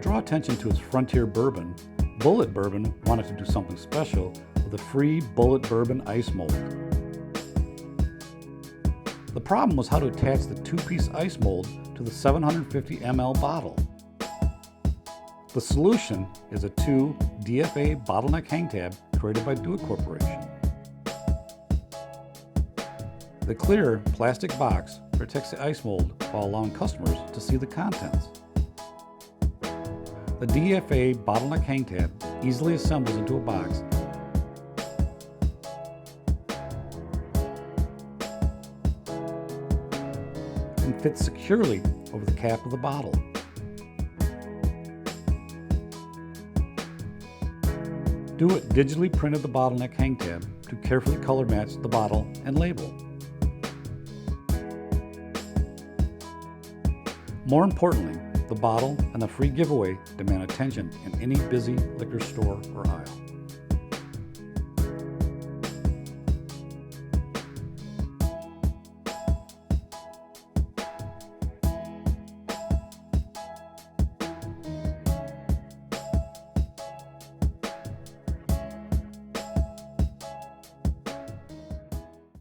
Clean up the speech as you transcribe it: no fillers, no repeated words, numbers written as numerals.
draw attention to its Frontier Bourbon, Bulliet Bourbon wanted to do something special with a free Bulliet Bourbon Ice Mold. The problem was how to attach the two-piece ice mold to the 750 ml bottle. The solution is a 2 DFA bottleneck hang tab created by Do It Corporation. The clear plastic box protects the ice mold while allowing customers to see the contents. The DFA bottleneck hang tab easily assembles into a box and fits securely over the cap of the bottle. Do It digitally printed the bottleneck hang tab to carefully color match the bottle and label. More importantly, the bottle and the free giveaway demand attention in any busy liquor store or aisle.